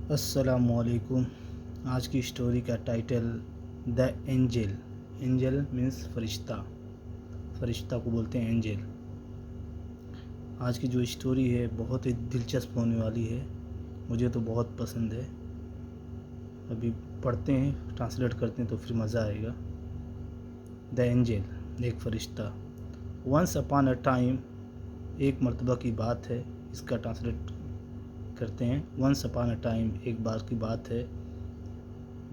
अस्सलामुअलैकुम। आज की स्टोरी का title the angel. Angel means फरिश्ता, फरिश्ता को बोलते हैं एंजल। आज की जो स्टोरी है बहुत ही दिलचस्प होने वाली है, मुझे तो बहुत पसंद है। अभी पढ़ते हैं, ट्रांसलेट करते हैं तो फिर मज़ा आएगा। द एंजल, एक फरिश्ता। वंस अपॉन अ टाइम, एक मर्तबा की बात है। इसका ट्रांसलेट करते हैं। वंस अपॉन अ टाइम, एक बार की बात है।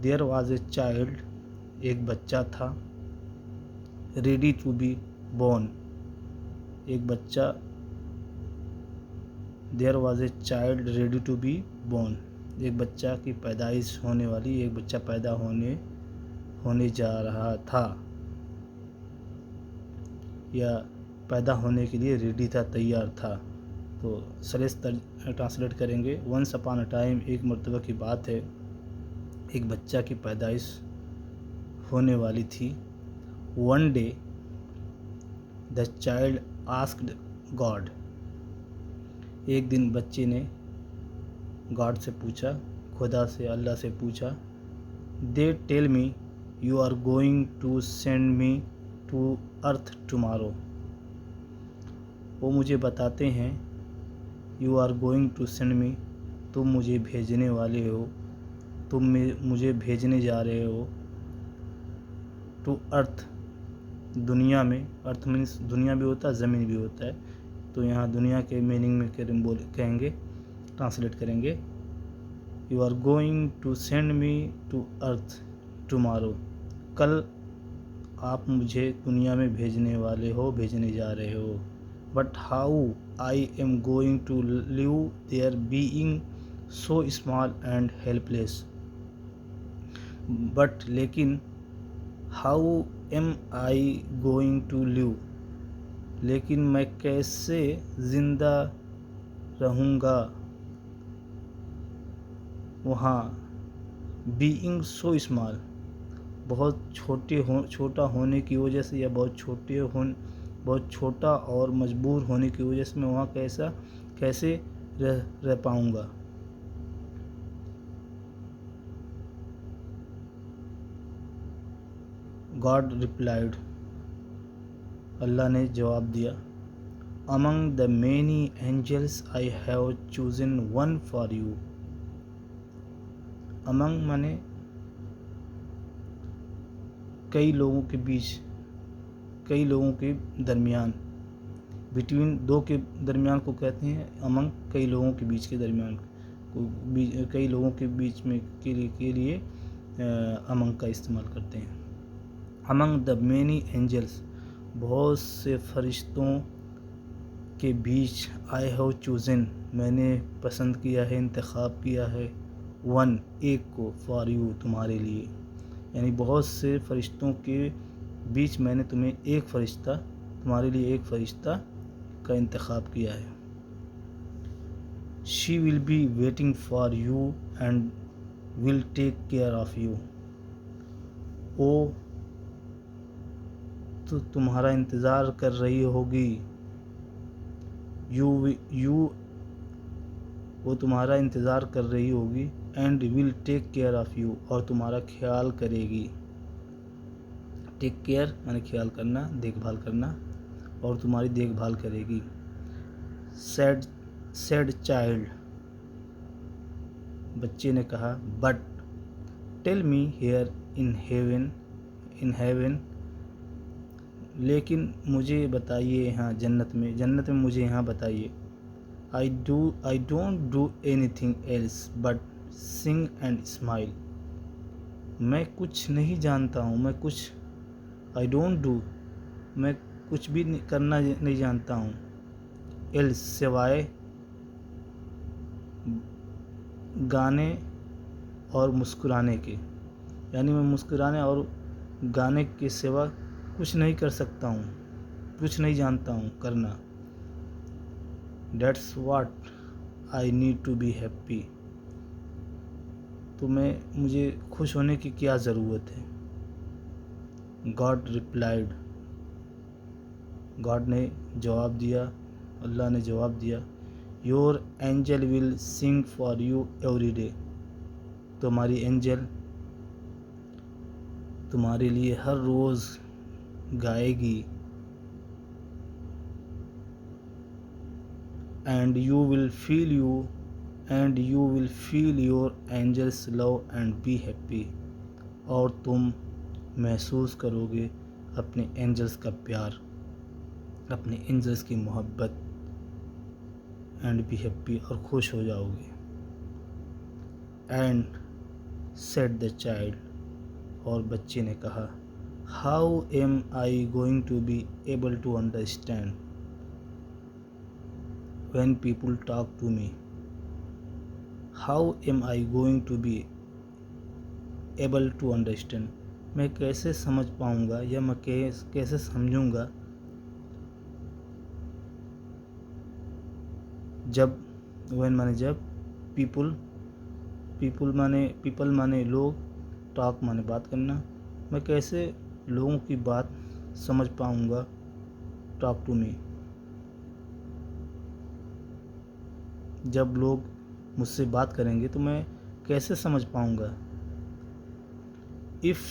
देयर वाज ए चाइल्ड, एक बच्चा था। रेडी टू बी बोर्न, एक बच्चा। There was a child ready to be born, एक बच्चा की पैदाइश होने वाली, एक बच्चा पैदा होने जा रहा था, या पैदा होने के लिए रेडी था, तैयार था। तो सरेस ट्रांसलेट करेंगे। वंस अपॉन अ टाइम, एक मर्तबा की बात है, एक बच्चा की पैदाइश होने वाली थी। One day the child asked God, एक दिन बच्चे ने गॉड से पूछा, खुदा से, अल्लाह से पूछा। They tell me you are going to send me to earth tomorrow, वो मुझे बताते हैं, you are going to send me, तुम मुझे भेजने वाले हो, तुम मुझे भेजने जा रहे हो, टू अर्थ, दुनिया में। अर्थ मीन्स दुनिया भी होता है, ज़मीन भी होता है, तो यहाँ दुनिया के मीनिंग में कहेंगे, ट्रांसलेट करेंगे। You are going to send me to earth tomorrow, कल आप मुझे दुनिया में भेजने वाले हो, भेजने जा रहे हो। But how I am going to live there being so small and helpless, but लेकिन how am I going to live, लेकिन मैं कैसे ज़िंदा रहूँगा वहाँ। बीइंग सो स्मॉल, बहुत छोटा होने की वजह से, या बहुत छोटा और मजबूर होने की वजह से मैं वहाँ कैसे रह पाऊँगा। गॉड रिप्लाइड, अल्लाह ने जवाब दिया। Among the many angels I have chosen one for you. Among माने कई लोगों के बीच, कई लोगों के दरमियान। बिटवीन, दो के दरमियान को कहते हैं अमंग, कई लोगों के बीच के दरमियान को, कई लोगों के बीच में के लिए अमंग का इस्तेमाल करते हैं। अमंग द मैनी एंजल्स, बहुत से फरिश्तों के बीच। आई हैव चूजन, मैंने पसंद किया है, इंतखाब किया है। वन, एक को। फॉर यू, तुम्हारे लिए। यानी बहुत से फरिश्तों के बीच मैंने तुम्हारे लिए एक फरिश्ता का इंतखाब किया है। She will be waiting for you and will take care of you, वो तो तुम्हारा इंतज़ार कर रही होगी। वो तुम्हारा इंतज़ार कर रही होगी। And will take care of you, और तुम्हारा ख्याल करेगी। टेक केयर माने ख्याल करना, देखभाल करना, और तुम्हारी देखभाल करेगी। सैड चाइल्ड, बच्चे ने कहा। But tell me here in heaven, लेकिन मुझे बताइए यहाँ जन्नत में मुझे यहाँ बताइए। I don't do anything else but sing and smile, मैं कुछ नहीं जानता हूँ, आई डोंट डू, मैं कुछ भी करना नहीं जानता हूँ। एल्स, सिवाय गाने और मुस्कुराने के, यानी मैं मुस्कुराने और गाने के सिवा कुछ नहीं कर सकता हूँ, कुछ नहीं जानता हूँ करना। That's what I need to be happy, तो मुझे खुश होने की क्या ज़रूरत है। गॉड रिप्लाइड, गॉड ने जवाब दिया, अल्लाह ने जवाब दिया। Your angel will sing for you every day, तुम्हारी एंजल तुम्हारे लिए हर रोज़ गाएगी, and you will feel your angel's love and be happy. और तुम महसूस करोगे अपने एंजल्स का प्यार, अपने एंजल्स की मोहब्बत, एंड बी हैप्पी, और खुश हो जाओगे। एंड सेड द चाइल्ड, और बच्चे ने कहा, how am I going to be able to understand when people talk to me. How am I going to be able to understand, मैं कैसे समझ पाऊँगा या मैं कैसे समझूँगा जब जब पीपल माने लोग, टॉक माने बात करना, मैं कैसे लोगों की बात समझ पाऊँगा, टॉक टू मी, जब लोग मुझसे बात करेंगे तो मैं कैसे समझ पाऊँगा। If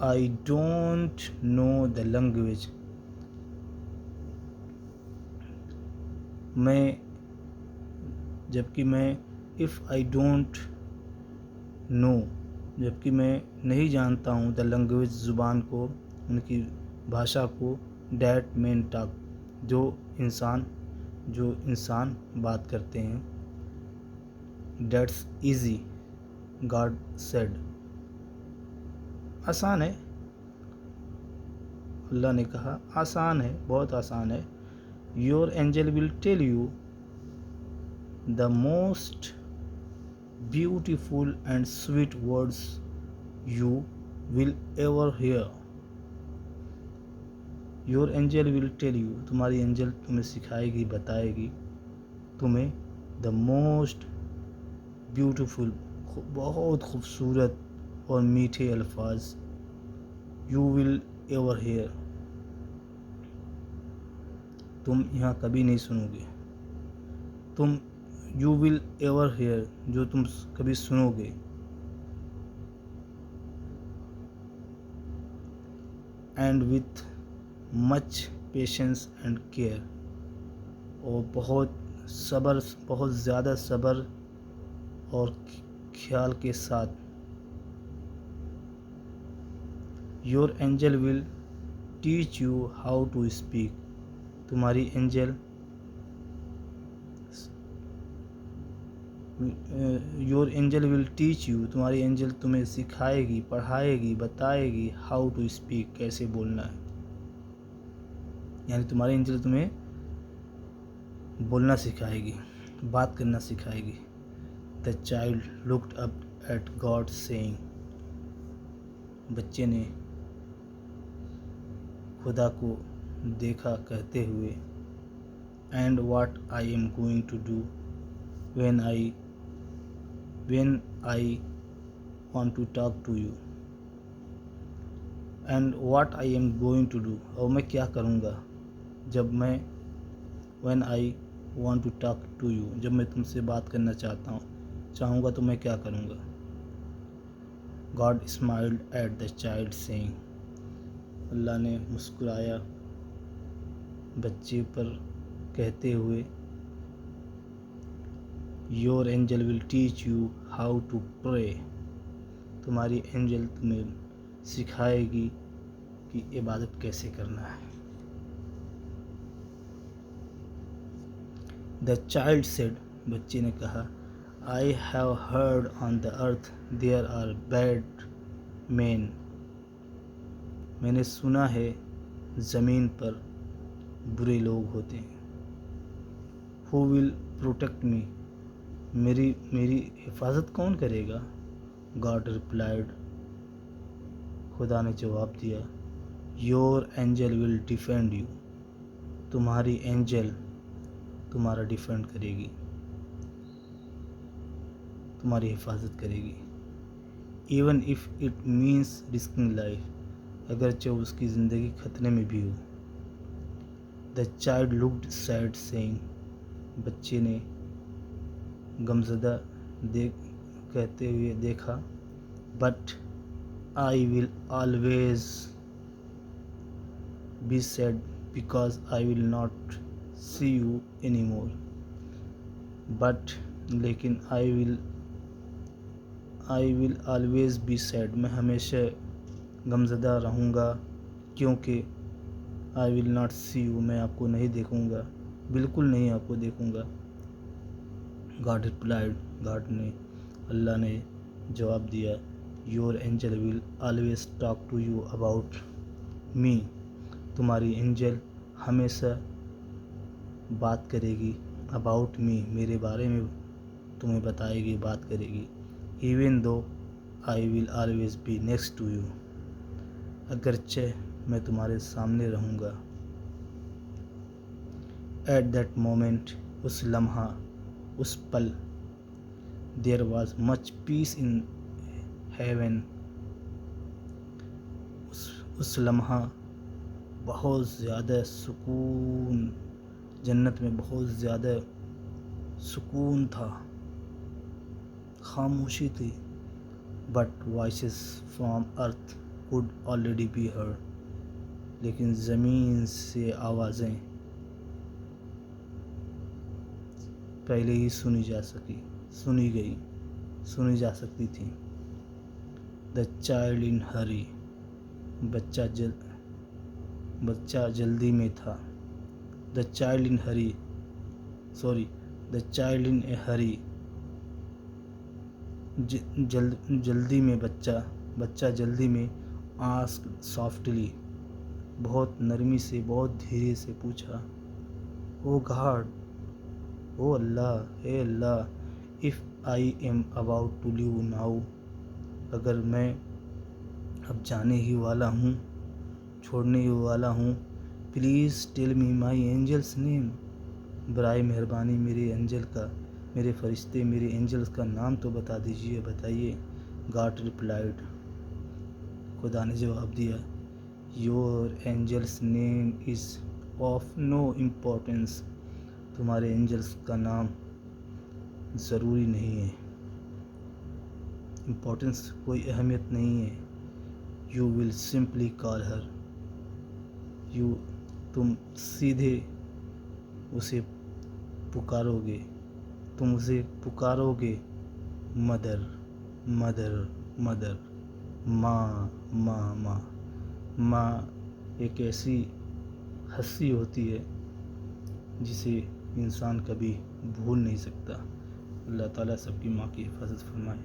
I don't know the language, if I don't know, जबकि मैं नहीं जानता हूँ, द लैंग्वेज, ज़ुबान को, उनकी भाषा को, डैट मैन टॉक, जो इंसान बात करते हैं, दैट्स ईजी, गॉड सेड, आसान है, अल्लाह ने कहा आसान है, बहुत आसान है। Your angel will tell you the most beautiful and sweet words you will ever hear. Your angel will tell you, तुम्हारी एंजल तुम्हें सिखाएगी, बताएगी तुम्हें the most beautiful, बहुत खूबसूरत और मीठे अल्फाज, you will ever hear, तुम यहाँ कभी नहीं सुनोगे, you will ever hear, जो तुम कभी सुनोगे। And with much patience and care, और बहुत ज़्यादा सब्र और ख्याल के साथ। Your angel will teach you how to speak, तुम्हारी angel your angel will teach you, तुम्हारी एंजल तुम्हें सिखाएगी, पढ़ाएगी, बताएगी, हाउ टू स्पीक, कैसे बोलना है। यानी तुम्हारी एंजल तुम्हें बोलना सिखाएगी, बात करना सिखाएगी। The child looked up at God saying, बच्चे ने खुदा को देखा कहते हुए, and what I am going to do when I want to talk to you, and what I am going to do, और मैं क्या करूँगा जब मैं when I want to talk to you, जब मैं तुमसे बात करना चाहूँगा तो मैं क्या करूँगा। God smiled at the child saying, अल्लाह ने मुस्कुराया बच्चे पर कहते हुए, your angel will teach you how to pray, तुम्हारी एंजल तुम्हें सिखाएगी कि इबादत कैसे करना है। द चाइल्ड सेड, बच्चे ने कहा, I have heard on the earth there are bad man, मैंने सुना है ज़मीन पर बुरे लोग होते हैं। हु विल प्रोटेक्ट मी, मेरी हिफाजत कौन करेगा। गॉड रिप्लाइड, खुदा ने जवाब दिया, your angel will defend you, तुम्हारी एंजल तुम्हारा डिफेंड करेगी, तुम्हारी हिफाजत करेगी। Even if it means risking life, अगरचे उसकी ज़िंदगी खतरे में भी हो। The child looked sad saying, बच्चे ने गमज़दा कहते हुए देखा, but I will always be sad because I will not see you any more. But लेकिन I will always be sad, मैं हमेशा गमज़दा रहूँगा, क्योंकि I will not see you, मैं आपको नहीं देखूँगा, बिल्कुल नहीं आपको देखूँगा। गॉड रिप्लाइड, गॉड ने, अल्लाह ने जवाब दिया, your angel will always talk to you about me, तुम्हारी एंजल हमेशा बात करेगी, अबाउट मी, मेरे बारे में तुम्हें बताएगी, बात करेगी। Even though I will always be next to you, अगरचे मैं तुम्हारे सामने रहूँगा। एट दैट मोमेंट, उस लम्हा, उस पल, there was much peace in heaven, उस लम्हा बहुत ज़्यादा सुकून, जन्नत में बहुत ज़्यादा सुकून था, खामोशी थी। But voices from earth could already be heard, लेकिन ज़मीन से आवाज़ें पहले ही सुनी जा सकती थी। द चाइल्ड इन हरी, बच्चा जल्दी में था। द चाइल्ड इन ए हरी, जल्दी में बच्चा जल्दी में, आस्क्ड सॉफ्टली, बहुत नरमी से, बहुत धीरे से पूछा, ओ गॉड, ओ अल्लाह, हे Allah, if I am about to leave now, अगर मैं अब जाने ही वाला हूँ, छोड़ने ही वाला हूँ, please tell me my angel's name, बराए मेहरबानी मेरे फरिश्ते, मेरे एंजल्स का नाम तो बता दीजिए, बताइए। गॉड रिप्लाइड, खुदा ने जवाब दिया, your angel's name is of no importance, तुम्हारे एंजल्स का नाम ज़रूरी नहीं है, इम्पोर्टेंस कोई अहमियत नहीं है। You will simply call her, तुम सीधे उसे पुकारोगे, मदर, माँ एक ऐसी हस्ती होती है जिसे इंसान कभी भूल नहीं सकता। अल्लाह ताला सबकी माँ की हिफाजत फरमाए।